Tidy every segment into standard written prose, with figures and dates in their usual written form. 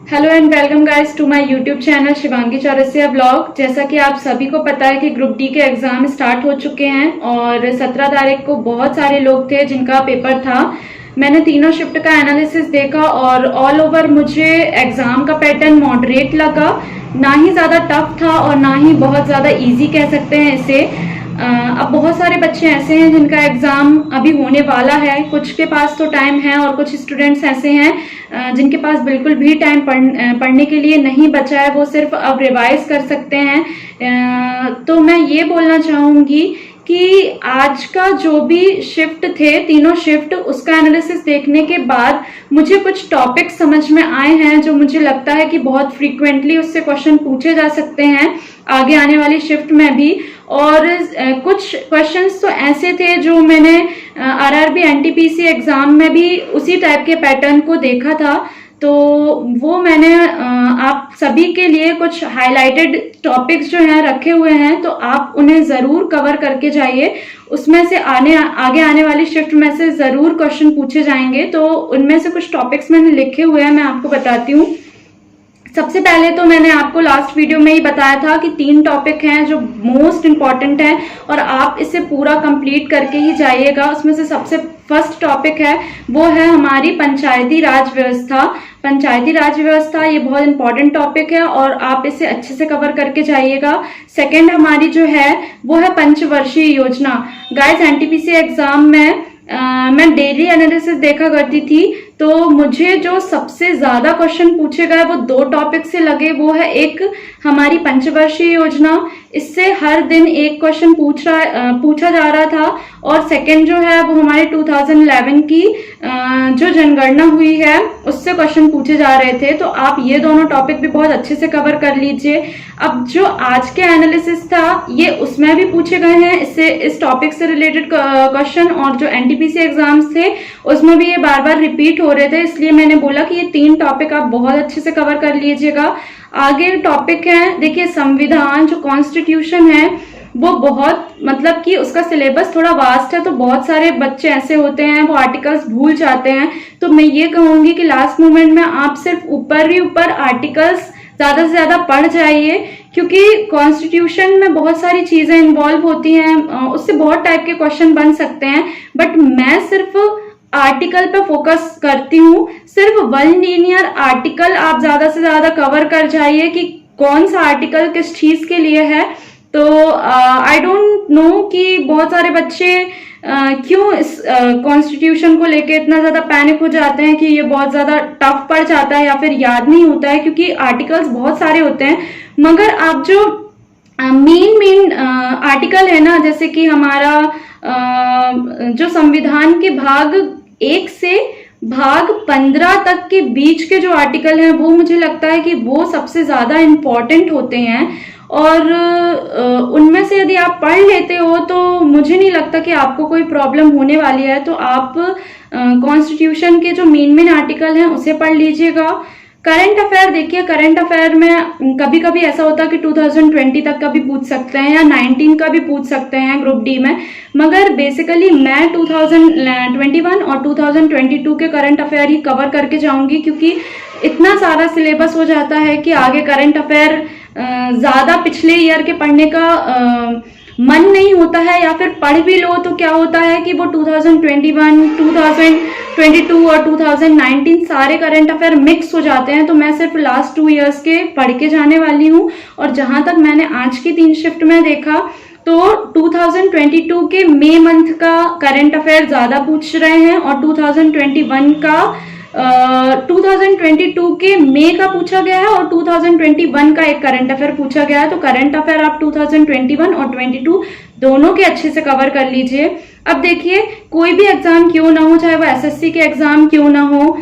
Hello and welcome guys to my YouTube channel Shivangi Chaurasia blog. जैसा कि आप सभी को पता है कि ग्रुप डी के एग्जाम स्टार्ट हो चुके हैं और 17 तारीख को बहुत सारे लोग थे जिनका पेपर था। मैंने तीनों शिफ्ट का एनालिसिस देखा और ऑल ओवर मुझे एग्जाम का पैटर्न मॉडरेट लगा। ना ही ज्यादा टफ था और ना ही बहुत ज्यादा इजी कह सकते हैं इसे। अब बहुत सारे बच्चे ऐसे हैं जिनका एग्जाम अभी होने वाला है, कुछ के पास तो टाइम है और कुछ स्टूडेंट्स ऐसे हैं जिनके पास बिल्कुल भी टाइम पढ़ने के लिए नहीं बचा है, वो सिर्फ अब रिवाइज कर सकते हैं। तो मैं ये बोलना चाहूंगी कि आज का जो भी शिफ्ट थे, तीनों शिफ्ट, उसका एनालिसिस देखने के बाद मुझे कुछ टॉपिक समझ में आए हैं जो मुझे लगता है कि बहुत फ्रीक्वेंटली उससे क्वेश्चन पूछे जा सकते हैं आगे आने वाली शिफ्ट में भी। और कुछ क्वेश्चंस तो ऐसे थे जो मैंने आरआरबी एनटीपीसी एग्जाम में भी उसी टाइप के पैटर्न को देखा था, तो वो मैंने आप सभी के लिए कुछ हाइलाइटेड टॉपिक्स जो हैं रखे हुए हैं, तो आप उन्हें जरूर कवर करके जाइए। उसमें से आगे आने वाली शिफ्ट में से जरूर क्वेश्चन पूछे जाएंगे, तो उनमें से कुछ टॉपिक्स मैंने लिखे हुए हैं, मैं आपको बताती हूँ। सबसे पहले तो मैंने आपको लास्ट वीडियो में ही बताया था कि 3 टॉपिक हैं जो मोस्ट इंपॉर्टेंट हैं और आप इसे पूरा कंप्लीट करके ही जाइएगा। उसमें से सबसे फर्स्ट टॉपिक है वो है हमारी पंचायती राज व्यवस्था। पंचायती राज व्यवस्था ये बहुत इंपॉर्टेंट टॉपिक है और आप इसे अच्छे से कवर करके जाइएगा। सेकंड हमारी जो है वो है पंचवर्षीय योजना। गाइस, एनटीपीसी एग्जाम में मैं डेली एनालिसिस देखा करती थी, तो मुझे जो सबसे ज्यादा क्वेश्चन पूछे गए वो 2 टॉपिक से लगे। वो है एक हमारी पंचवर्षीय योजना, इससे हर दिन एक क्वेश्चन पूछा जा रहा था, और सेकंड जो है वो हमारे 2011 की जो जनगणना हुई है उससे क्वेश्चन पूछे जा रहे थे। तो आप ये दोनों टॉपिक भी बहुत अच्छे से कवर कर लीजिए। अब जो आज के एनालिसिस था ये उसमें भी पूछे गए हैं इससे इस टॉपिक से रिलेटेड क्वेश्चन, और जो एनटीपीसी एग्जाम्स थे उसमें भी ये बार बार रिपीट हो रहे थे, इसलिए मैंने बोला कि ये 3 टॉपिक आप बहुत अच्छे से कवर कर लीजिएगा। आगे टॉपिक है, देखिए, संविधान, जो कॉन्स्टिट्यूशन है वो बहुत, मतलब कि उसका सिलेबस थोड़ा वास्ट है, तो बहुत सारे बच्चे ऐसे होते हैं वो आर्टिकल्स भूल जाते हैं। तो मैं ये कहूंगी कि लास्ट मोमेंट में आप सिर्फ ऊपर ही ऊपर आर्टिकल्स ज्यादा से ज्यादा पढ़ जाइए, क्योंकि कॉन्स्टिट्यूशन में बहुत सारी चीजें इन्वॉल्व होती हैं, उससे बहुत टाइप के क्वेश्चन बन सकते हैं। बट मैं सिर्फ आर्टिकल पे फोकस करती हूँ, सिर्फ 1 लीनियर आर्टिकल आप ज्यादा से ज्यादा कवर कर जाइए कि कौन सा आर्टिकल किस चीज के लिए है। तो आई डोंट नो कि बहुत सारे बच्चे क्यों इस कॉन्स्टिट्यूशन को लेके इतना ज्यादा पैनिक हो जाते हैं कि ये बहुत ज्यादा टफ पड़ जाता है या फिर याद नहीं होता है, क्योंकि आर्टिकल्स बहुत सारे होते हैं। मगर आप जो मेन आर्टिकल है ना, जैसे कि हमारा जो संविधान के भाग 1 से भाग 15 तक के बीच के जो आर्टिकल हैं वो मुझे लगता है कि वो सबसे ज्यादा इम्पोर्टेंट होते हैं, और उनमें से यदि आप पढ़ लेते हो तो मुझे नहीं लगता कि आपको कोई प्रॉब्लम होने वाली है। तो आप कॉन्स्टिट्यूशन के जो मेन आर्टिकल हैं उसे पढ़ लीजिएगा। करंट अफेयर, देखिए, करंट अफेयर में कभी कभी ऐसा होता है कि 2020 तक का भी पूछ सकते हैं या 19 का भी पूछ सकते हैं ग्रुप डी में, मगर बेसिकली मैं 2021 और 2022 के करंट अफेयर ही कवर करके जाऊंगी, क्योंकि इतना सारा सिलेबस हो जाता है कि आगे करंट अफेयर ज्यादा पिछले ईयर के पढ़ने का मन नहीं होता है, या फिर पढ़ भी लो तो क्या होता है कि वो 2021, 2022 और 2019 सारे करंट अफेयर मिक्स हो जाते हैं। तो मैं सिर्फ लास्ट 2 इयर्स के पढ़ के जाने वाली हूँ, और जहां तक मैंने आज की 3 शिफ्ट में देखा तो 2022 के मई मंथ का करंट अफेयर ज्यादा पूछ रहे हैं, और 2021 का 2022 के मई का पूछा गया है, और 2021 का एक करंट अफेयर पूछा गया है। तो करंट अफेयर आप 2021 और 22 दोनों के अच्छे से कवर कर लीजिए। अब देखिए, कोई भी एग्जाम क्यों ना हो, चाहे वो एसएससी के एग्जाम क्यों ना हो,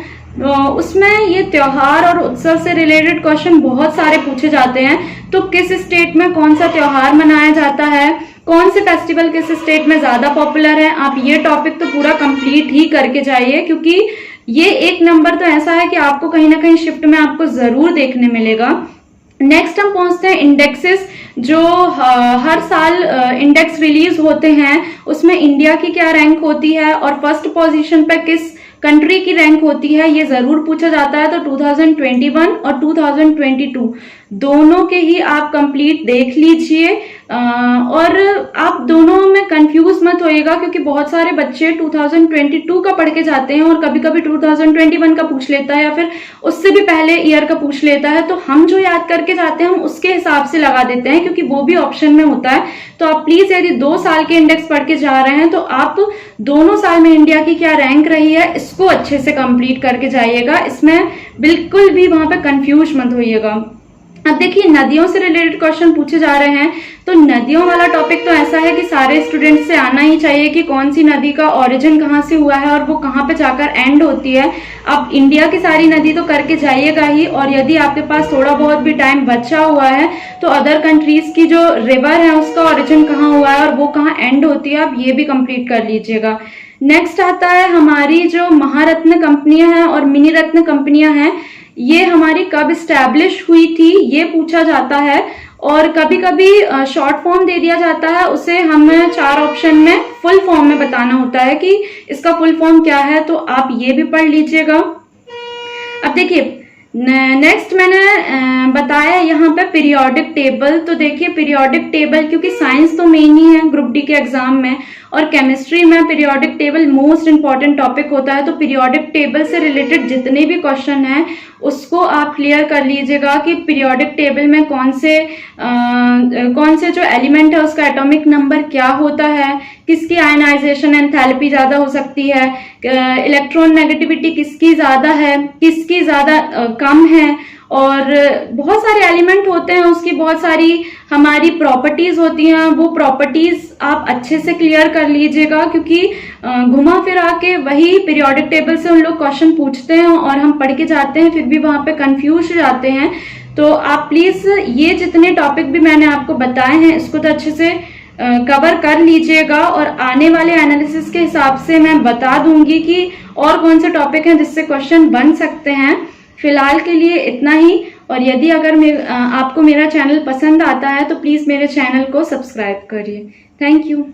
उसमें ये त्योहार और उत्सव से रिलेटेड क्वेश्चन बहुत सारे पूछे जाते हैं। तो किस स्टेट में कौन सा त्योहार मनाया जाता है, कौन से फेस्टिवल किस स्टेट में ज्यादा पॉपुलर है, आप ये टॉपिक तो पूरा कंप्लीट ही करके जाइए, क्योंकि ये एक नंबर तो ऐसा है कि आपको कहीं ना कहीं शिफ्ट में आपको जरूर देखने मिलेगा। नेक्स्ट हम पहुंचते हैं इंडेक्सेस, जो हर साल इंडेक्स रिलीज होते हैं, उसमें इंडिया की क्या रैंक होती है और फर्स्ट पोजीशन पे किस कंट्री की रैंक होती है ये जरूर पूछा जाता है। तो 2021 और 2022 दोनों के ही आप कंप्लीट देख लीजिए और आप दोनों में कंफ्यूज मत होइएगा, क्योंकि बहुत सारे बच्चे 2022 का पढ़ के जाते हैं और कभी कभी 2021 का पूछ लेता है या फिर उससे भी पहले ईयर का पूछ लेता है। तो हम जो याद करके जाते हैं हम उसके हिसाब से लगा देते हैं, क्योंकि वो भी ऑप्शन में होता है। तो आप प्लीज यदि 2 साल के इंडेक्स पढ़ के जा रहे हैं तो आप दोनों साल में इंडिया की क्या रैंक रही है इसको अच्छे से कंप्लीट करके जाइएगा। इसमें बिल्कुल भी वहां पे कंफ्यूज मत होइएगा। अब देखिए, नदियों से रिलेटेड क्वेश्चन पूछे जा रहे हैं। तो नदियों वाला टॉपिक तो ऐसा है कि सारे स्टूडेंट से आना ही चाहिए कि कौन सी नदी का ओरिजिन कहाँ से हुआ है और वो कहाँ पे जाकर एंड होती है। अब इंडिया की सारी नदी तो करके जाइएगा ही, और यदि आपके पास थोड़ा बहुत भी टाइम बचा हुआ है तो अदर कंट्रीज की जो रिवर है उसका ओरिजिन कहाँ हुआ है और वो कहाँ एंड होती है, आप ये भी कंप्लीट कर लीजिएगा। नेक्स्ट आता है हमारी जो महारत्न कंपनियां हैं और मिनी रत्न कंपनियां हैं, ये हमारी कब स्टैब्लिश हुई थी ये पूछा जाता है। और कभी कभी शॉर्ट फॉर्म दे दिया जाता है, उसे हमें 4 ऑप्शन में फुल फॉर्म में बताना होता है कि इसका फुल फॉर्म क्या है, तो आप ये भी पढ़ लीजिएगा। अब देखिए, नेक्स्ट मैंने बताया यहाँ पे पीरियोडिक टेबल। तो देखिए, पीरियोडिक टेबल, क्योंकि साइंस तो मेन ही है ग्रुप डी के एग्जाम में और केमिस्ट्री में periodic table most important topic होता है। तो पीरियोडिक टेबल से रिलेटेड जितने भी क्वेश्चन हैं उसको आप क्लियर कर लीजिएगा कि पीरियोडिक टेबल में कौन से जो एलिमेंट है उसका एटॉमिक नंबर क्या होता है, किसकी आयनाइजेशन एंथैल्पी ज्यादा हो सकती है, इलेक्ट्रॉन नेगेटिविटी किसकी ज्यादा है, किसकी ज्यादा कम है, और बहुत सारे एलिमेंट होते हैं, उसकी बहुत सारी हमारी प्रॉपर्टीज होती हैं। वो प्रॉपर्टीज आप अच्छे से क्लियर कर लीजिएगा, क्योंकि घुमा फिरा के वही पीरियोडिक टेबल से उन लोग क्वेश्चन पूछते हैं और हम पढ़ के जाते हैं फिर भी वहां पे कंफ्यूज हो जाते हैं। तो आप प्लीज ये जितने टॉपिक भी मैंने आपको बताए हैं इसको तो अच्छे से कवर कर लीजिएगा, और आने वाले एनालिसिस के हिसाब से मैं बता दूंगी कि और कौन से टॉपिक हैं जिससे क्वेश्चन बन सकते हैं। फिलहाल के लिए इतना ही, और यदि अगर आपको मेरा चैनल पसंद आता है तो प्लीज मेरे चैनल को सब्सक्राइब करिए। Thank you.